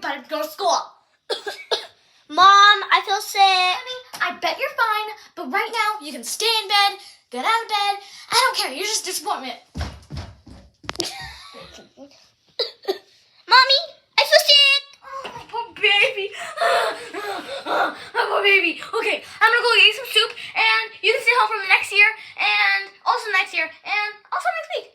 better go to school. Mom, I feel sick. Honey, I bet you're fine, but right now you can stay in bed, get out of bed. I don't care. You're just disappointment. Mommy, I feel sick. Oh, my poor baby. My poor baby. Okay, I'm gonna go get you some soup, and you can stay home for the next year, and also next year, and also next week.